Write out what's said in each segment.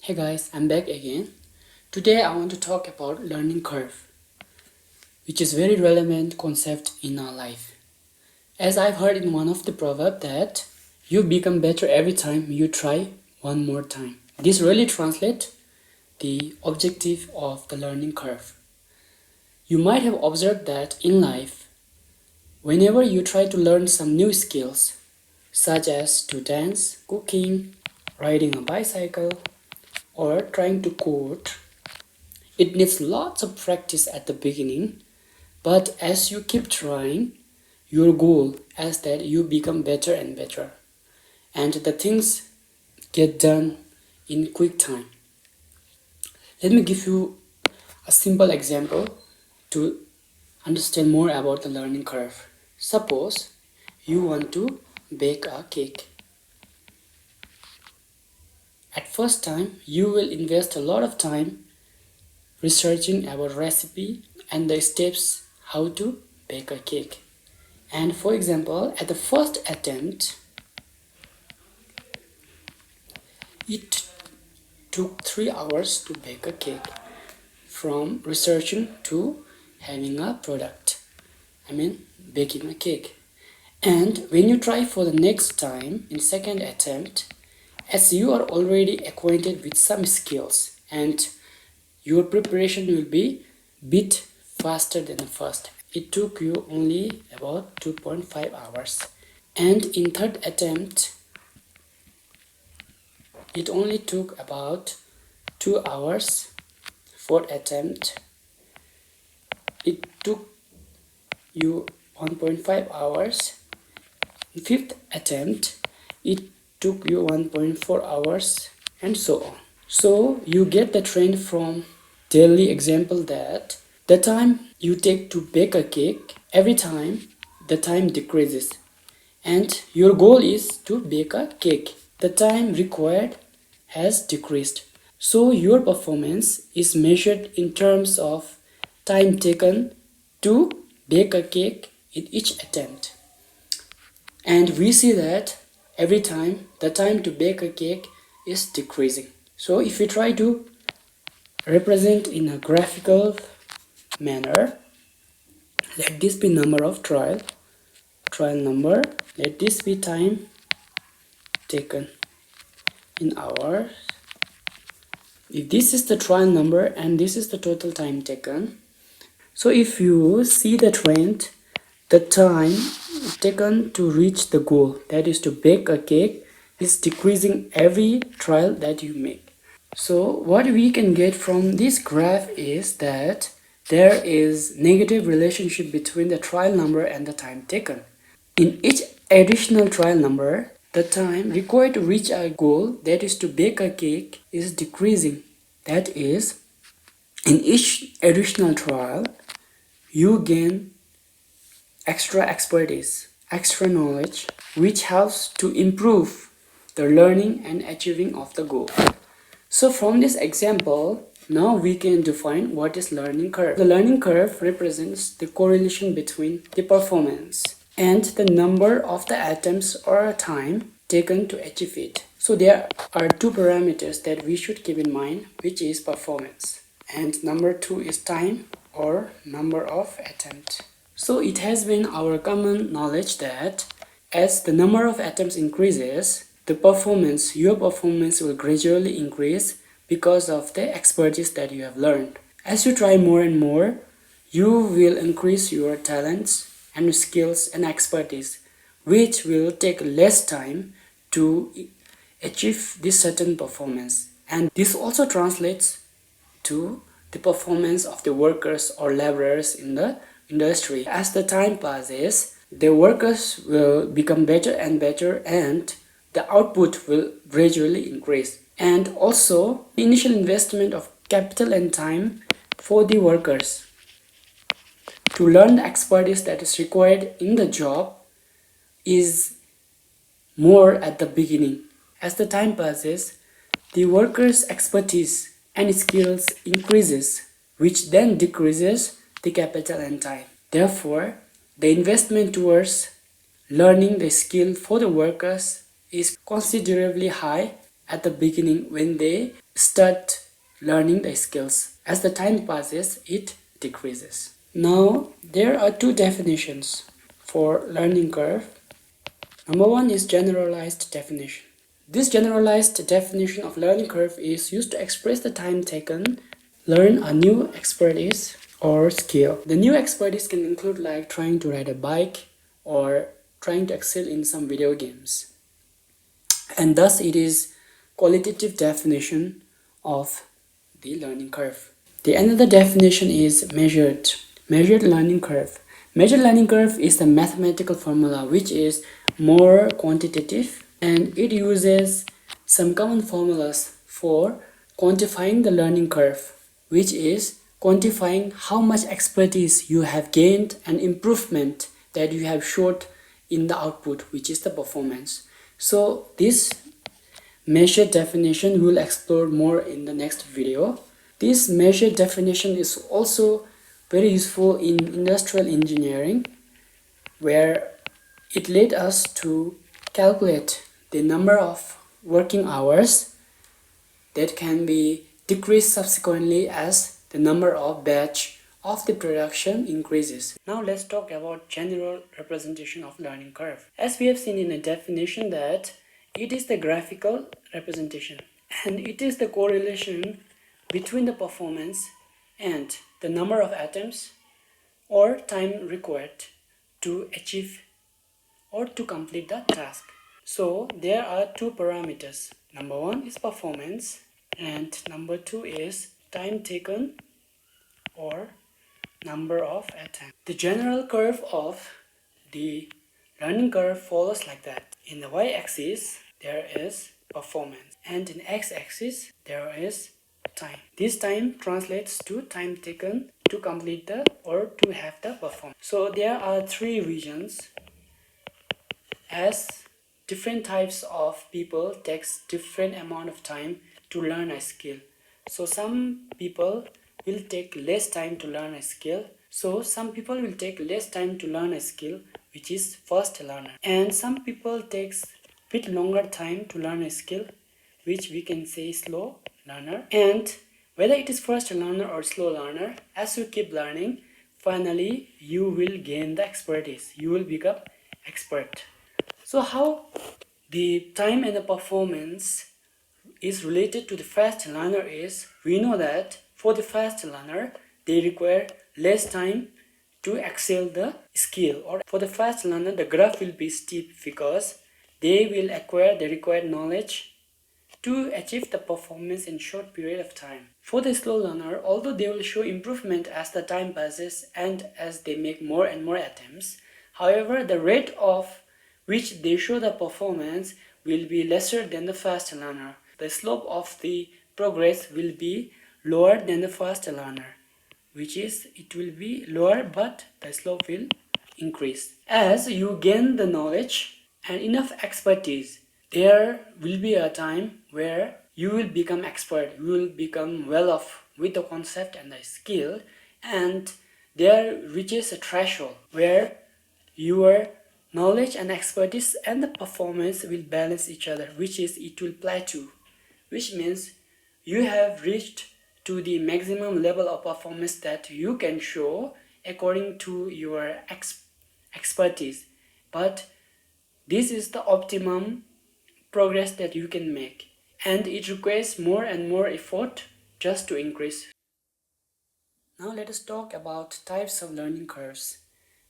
Hey guys, I'm back again. Today I want to talk about learning curve, which is very relevant concept in our life. As I've heard in one of the proverb that you become better every time you try one more time. This really translates the objective of the learning curve. You might have observed that in life, whenever you try to learn some new skills, such as to dance, cooking, riding a bicycle, or trying to code, it needs lots of practice at the beginning, but as you keep trying, your goal is that you become better and better, and the things get done in quick time. Let me give you a simple example to understand more about the learning curve. Suppose you want to bake a cake. At first time, you will invest a lot of time researching about recipe and the steps how to bake a cake. And for example, at the first attempt, it took 3 hours to bake a cake, from researching to having a product. Baking a cake. And when you try for the next time, in second attempt, as you are already acquainted with some skills and your preparation will be bit faster than the first. It took you only about 2.5 hours. And in third attempt, it only took about 2 hours. Fourth attempt, it took you 1.5 hours. In fifth attempt, it took you 1.4 hours, and so on. So you get the trend from daily example that the time you take to bake a cake, every time the time decreases, and your goal is to bake a cake. The time required has decreased. So your performance is measured in terms of time taken to bake a cake in each attempt. And we see that every time the time to bake a cake is decreasing. So if we try to represent in a graphical manner, let this be number of trial number, let this be time taken in hours. If this is the trial number and this is the total time taken, so if you see the trend, the time taken to reach the goal, that is to bake a cake, is decreasing every trial that you make. So what we can get from this graph is that there is negative relationship between the trial number and the time taken. In each additional trial number, the time required to reach a goal, that is to bake a cake, is decreasing. That is, in each additional trial, you gain extra expertise, extra knowledge, which helps to improve the learning and achieving of the goal. So from this example, now we can define what is learning curve. The learning curve represents the correlation between the performance and the number of the attempts or time taken to achieve it. So there are two parameters that we should keep in mind, which is performance, and number two is time or number of attempts. So it has been our common knowledge that as the number of attempts increases, your performance will gradually increase because of the expertise that you have learned. As you try more and more, you will increase your talents and skills and expertise, which will take less time to achieve this certain performance. And this also translates to the performance of the workers or laborers in the industry. As the time passes, the workers will become better and better, and the output will gradually increase. And also, the initial investment of capital and time for the workers to learn the expertise that is required in the job is more at the beginning. As the time passes, the workers' expertise and skills increases, which then decreases the capital and time. Therefore, the investment towards learning the skill for the workers is considerably high at the beginning when they start learning the skills. As the time passes, it decreases. Now, there are two definitions for learning curve. Number one is generalized definition. This generalized definition of learning curve is used to express the time taken learn a new expertise or skill. The new expertise can include like trying to ride a bike or trying to excel in some video games. And thus it is qualitative definition of the learning curve. The another definition is measured learning curve. Measured learning curve is the mathematical formula which is more quantitative, and it uses some common formulas for quantifying the learning curve, which is quantifying how much expertise you have gained and improvement that you have showed in the output, which is the performance. So this measured definition we will explore more in the next video. This measured definition is also very useful in industrial engineering, where it led us to calculate the number of working hours that can be decreased subsequently as the number of batch of the production increases. Now let's talk about general representation of learning curve. As we have seen in the definition that it is the graphical representation, and it is the correlation between the performance and the number of atoms or time required to achieve or to complete the task. So there are two parameters. Number one is performance and number two is time taken or number of atoms. The general curve of the learning curve follows like that. In the y-axis there is performance and in x-axis there is time. This time translates to time taken to complete the or to have the performance. So there are three regions, as different types of people takes different amount of time to learn a skill. So some people will take less time to learn a skill. So some people will take less time to learn a skill, which is fast learner. And some people takes bit longer time to learn a skill, which we can say slow learner. And whether it is fast learner or slow learner, as you keep learning, finally you will gain the expertise. You will become expert. So how the time and the performance is related to the fast learner is, we know that for the fast learner, they require less time to excel the skill. Or for the fast learner, the graph will be steep because they will acquire the required knowledge to achieve the performance in short period of time. For the slow learner, although they will show improvement as the time passes and as they make more and more attempts, however, the rate of which they show the performance will be lesser than the fast learner. The slope of the progress will be lower than the fast learner, which is it will be lower but the slope will increase. As you gain the knowledge and enough expertise, there will be a time where you will become expert, you will become well off with the concept and the skill, and there reaches a threshold where your knowledge and expertise and the performance will balance each other, which is it will plateau, which means you have reached to the maximum level of performance that you can show according to your expertise. But this is the optimum progress that you can make, and it requires more and more effort just to increase. Now let us talk about types of learning curves.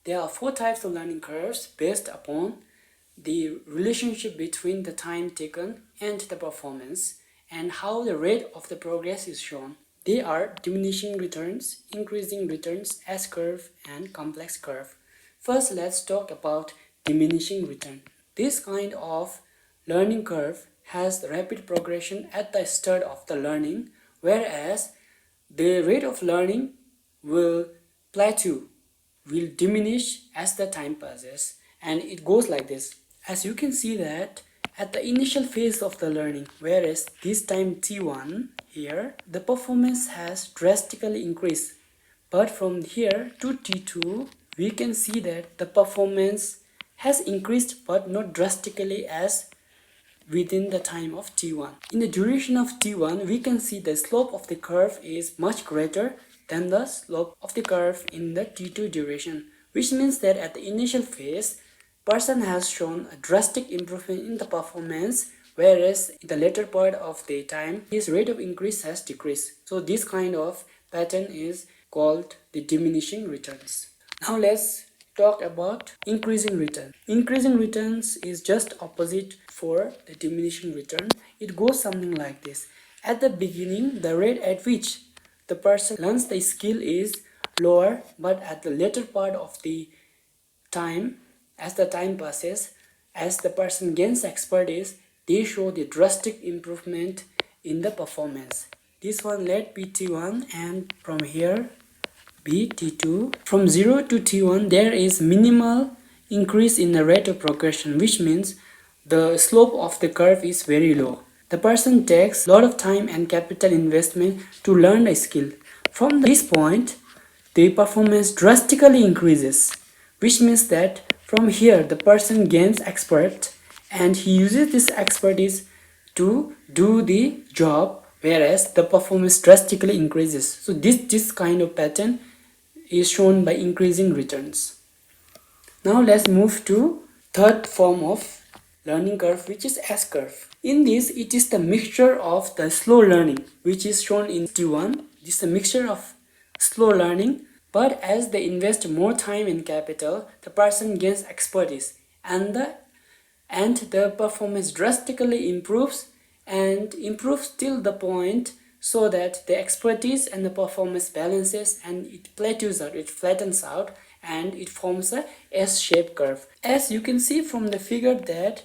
There are 4 types of learning curves based upon the relationship between the time taken and the performance and how the rate of the progress is shown. They are diminishing returns, increasing returns, S-curve, and complex curve. First, let's talk about diminishing return. This kind of learning curve has rapid progression at the start of the learning, whereas the rate of learning will plateau, will diminish as the time passes, and it goes like this. As you can see that at the initial phase of the learning, whereas this time T1 here, the performance has drastically increased, but from here to T2 we can see that the performance has increased but not drastically as within the time of t1. In the duration of t1, we can see the slope of the curve is much greater than the slope of the curve in the t2 duration, which means that at the initial phase, person has shown a drastic improvement in the performance, whereas in the later part of the time, his rate of increase has decreased. So this kind of pattern is called the diminishing returns. Now let's talk about increasing return. Increasing returns is just opposite for the diminishing return. It goes something like this. At the beginning, the rate at which the person learns the skill is lower, but at the later part of the time, as the time passes, as the person gains expertise, they show the drastic improvement in the performance. This one let be T1 and from here be T2. From 0 to T1 there is minimal increase in the rate of progression, which means the slope of the curve is very low. The person takes a lot of time and capital investment to learn a skill. From this point, the performance drastically increases, which means that from here the person gains expert and he uses this expertise to do the job, whereas the performance drastically increases. So this kind of pattern is shown by increasing returns. Now let's move to third form of learning curve, which is S-curve. In this, it is the mixture of the slow learning, which is shown in T1. This is a mixture of slow learning, but as they invest more time and capital, the person gains expertise and the performance drastically improves and improves till the point so that the expertise and the performance balances and it plateaus out, it flattens out, and it forms a S-shaped curve. As you can see from the figure that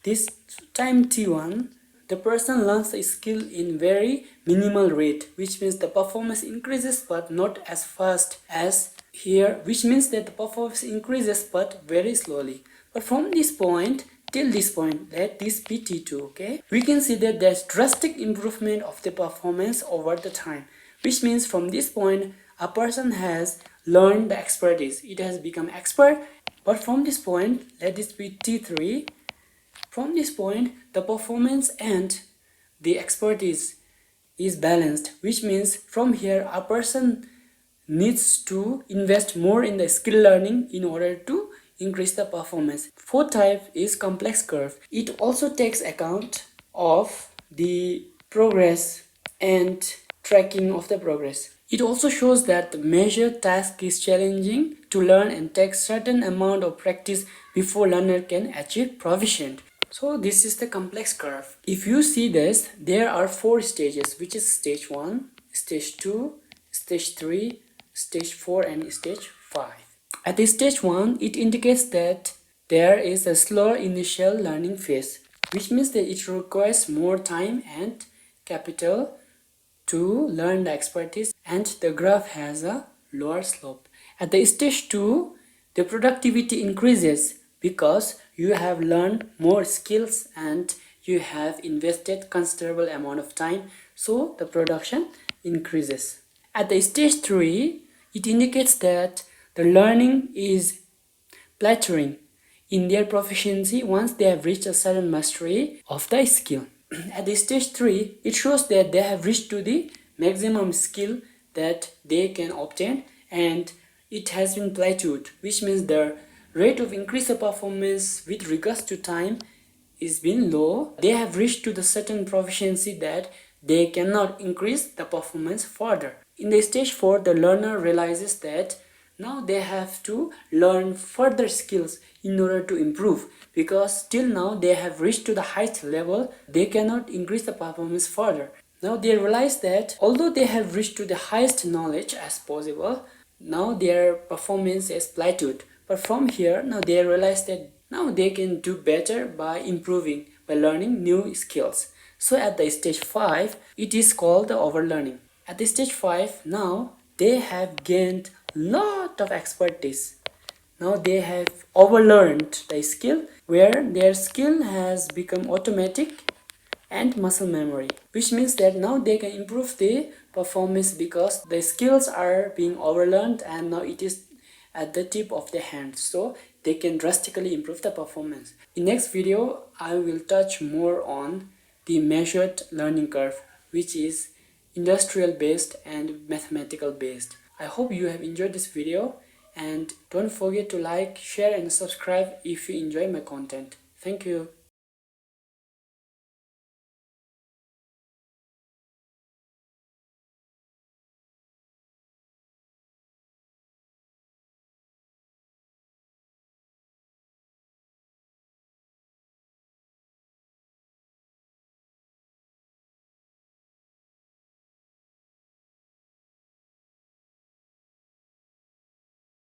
this time T1, the person learns a skill in very minimal rate, which means the performance increases but not as fast as here, which means that the performance increases but very slowly. But from this point till this point, let this be T2, okay? We can see that there's drastic improvement of the performance over the time, which means from this point, a person has learned the expertise. It has become expert, but from this point, let this be T3. From this point, the performance and the expertise is balanced, which means from here, a person needs to invest more in the skill learning in order to increase the performance. Fourth type is complex curve. It also takes account of the progress and tracking of the progress. It also shows that the measured task is challenging to learn and takes certain amount of practice before learner can achieve proficient. So this is the complex curve. If you see this, there are 4 stages, which is stage 1, stage 2, stage 3, stage 4 and stage 5. At the stage 1, it indicates that there is a slow initial learning phase, which means that it requires more time and capital to learn the expertise, and the graph has a lower slope. At the stage 2, the productivity increases because you have learned more skills and you have invested considerable amount of time, so the production increases. At the stage 3, it indicates that the learning is plateauing in their proficiency once they have reached a certain mastery of the skill. At the stage 3, it shows that they have reached to the maximum skill that they can obtain and it has been plateaued, which means the rate of increase of performance with regards to time is been low. They have reached to the certain proficiency that they cannot increase the performance further. In the stage 4, the learner realizes that now they have to learn further skills in order to improve, because till now they have reached to the highest level, they cannot increase the performance further. Now they realize that although they have reached to the highest knowledge as possible, now their performance is plateaued. But from here, now they realize that now they can do better by improving, by learning new skills. So at the stage 5, it is called the overlearning. At the stage 5, now they have gained lot of expertise. Now they have overlearned the skill, where their skill has become automatic and muscle memory, which means that now they can improve the performance because the skills are being overlearned and now it is at the tip of the hand, so they can drastically improve the performance. In next video, I will touch more on the measured learning curve, which is industrial based and mathematical based. I hope you have enjoyed this video, and don't forget to like, share and subscribe if you enjoy my content. Thank you.